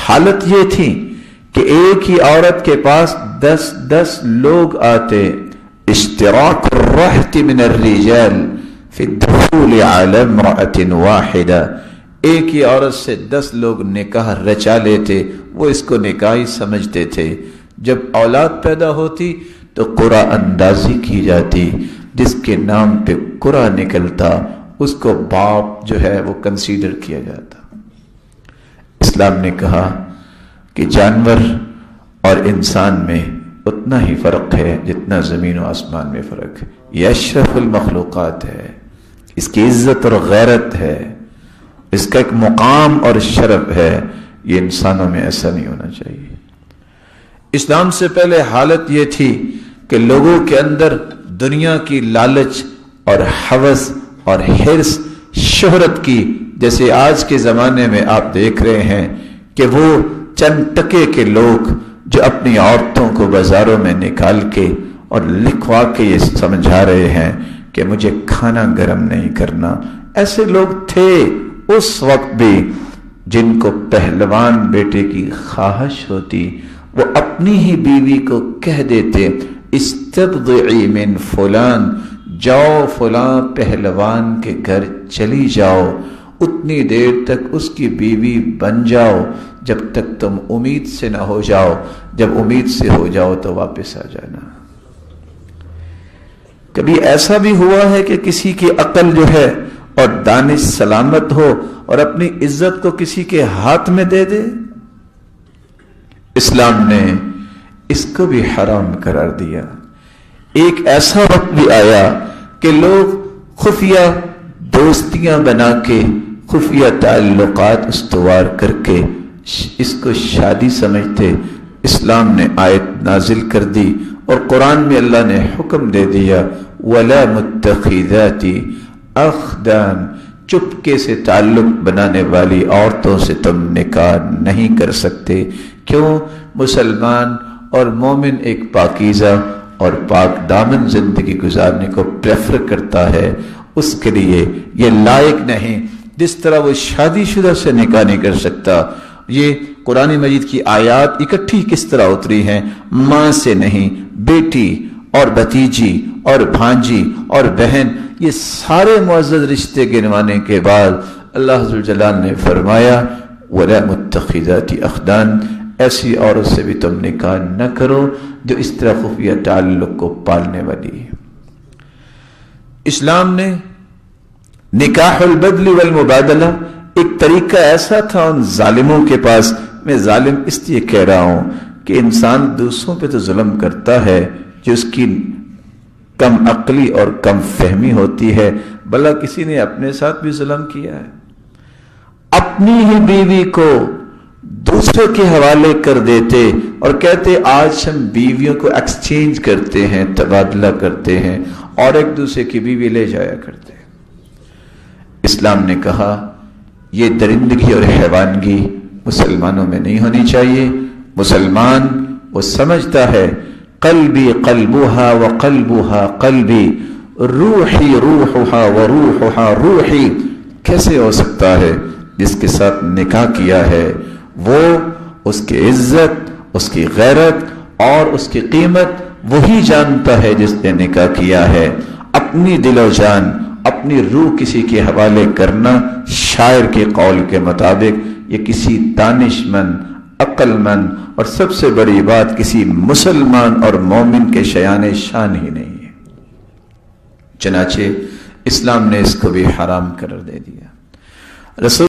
حالت یہ تھی کہ ایک ہی عورت کے پاس 10 لوگ آتے. اشتراک الرہط من الرجال فی الدخول علی امرأة واحدہ. ایک ہی عورت سے 10 لوگ نکاح رچا لیتے، وہ اس کو نکاح ہی سمجھتے تھے. جب اولاد پیدا ہوتی تو قرعہ اندازی کی جاتی، جس کے نام پہ قرعہ نکلتا اس کو باپ جو ہے وہ کنسیڈر کیا جاتا. اسلام نے کہا کہ جانور اور انسان میں اتنا ہی فرق ہے جتنا زمین و آسمان میں فرق ہے. یہ اشرف المخلوقات ہے، اس کی عزت اور غیرت ہے، اس کا ایک مقام اور شرف ہے. یہ انسانوں میں ایسا نہیں ہونا چاہیے. اسلام سے پہلے حالت یہ تھی کہ لوگوں کے اندر دنیا کی لالچ اور ہوس اور حرص، شہرت کی، جیسے آج کے زمانے میں آپ دیکھ رہے ہیں کہ وہ چند ٹکے کے لوگ جو اپنی عورتوں کو بازاروں میں نکال کے اور لکھوا کے یہ سمجھا رہے ہیں کہ مجھے کھانا گرم نہیں کرنا. ایسے لوگ تھے اس وقت بھی جن کو پہلوان بیٹے کی خواہش ہوتی، وہ اپنی ہی بیوی کو کہہ دیتے استبضعی من فلان، جاؤ فلاں پہلوان کے گھر چلی جاؤ، اتنی دیر تک اس کی بیوی بن جاؤ جب تک تم امید سے نہ ہو جاؤ. جب امید سے ہو جاؤ تو واپس آ جانا. کبھی ایسا بھی ہوا ہے کہ کسی کی عقل جو ہے اور دانش سلامت ہو اور اپنی عزت کو کسی کے ہاتھ میں دے دے؟ اسلام نے اس کو بھی حرام قرار دیا. ایک ایسا وقت بھی آیا کہ لوگ خفیہ دوستیاں بنا کے، خفیہ تعلقات استوار کر کے اس کو شادی سمجھتے. اسلام نے آیت نازل کر دی اور قرآن میں اللہ نے حکم دے دیا وَلَا مُتَّخِذَاتِ اخدان، چپکے سے تعلق بنانے والی عورتوں سے تم نکاح نہیں کر سکتے. کیوں؟ مسلمان اور مومن ایک پاکیزہ اور پاک دامن زندگی گزارنے کو پریفر کرتا ہے. اس کے لیے یہ لائق نہیں. جس طرح وہ شادی شدہ سے نکاح نہیں کر سکتا. یہ قرآن مجید کی آیات اکٹھی کس طرح اتری ہیں؟ ماں سے نہیں، بیٹی اور بھتیجی اور بھانجی اور بہن، یہ سارے معزز رشتے گنوانے کے بعد اللہ ذوالجلال نے فرمایا وَلَا مُتَّخِذَاتِ اخدان، ایسی عورت سے بھی تم نکاح نہ کرو جو اس طرح خفیہ تعلق کو پالنے والی ہے. اسلام نے نکاح البدل والمبادلہ، ایک طریقہ ایسا تھا ان ظالموں کے پاس. میں ظالم اس لیے کہہ رہا ہوں کہ انسان دوسروں پہ تو ظلم کرتا ہے جو اس کی کم عقلی اور کم فہمی ہوتی ہے. بھلا کسی نے اپنے ساتھ بھی ظلم کیا ہے؟ اپنی ہی بیوی کو دوسرے کے حوالے کر دیتے اور کہتے آج ہم بیویوں کو ایکسچینج کرتے ہیں، تبادلہ کرتے ہیں اور ایک دوسرے کی بیوی لے جایا کرتے ہیں. اسلام نے کہا یہ درندگی اور حیوانگی مسلمانوں میں نہیں ہونی چاہیے. مسلمان وہ سمجھتا ہے قلبی قلبها وقلبها قلبی، روحی روحها وروحها روحی. کیسے ہو سکتا ہے؟ جس کے ساتھ نکاح کیا ہے وہ اس کی عزت، اس کی غیرت اور اس کی قیمت وہی جانتا ہے جس نے نکاح کیا ہے. اپنی دل و جان، اپنی روح کسی کے حوالے کرنا شاعر کے قول کے مطابق یہ کسی دانش مند، عقل مند اور سب سے بڑی بات کسی مسلمان اور مومن کے شایان شان ہی نہیں ہے. چنانچہ اسلام نے اس کو بھی حرام قرار دے دیا. رسول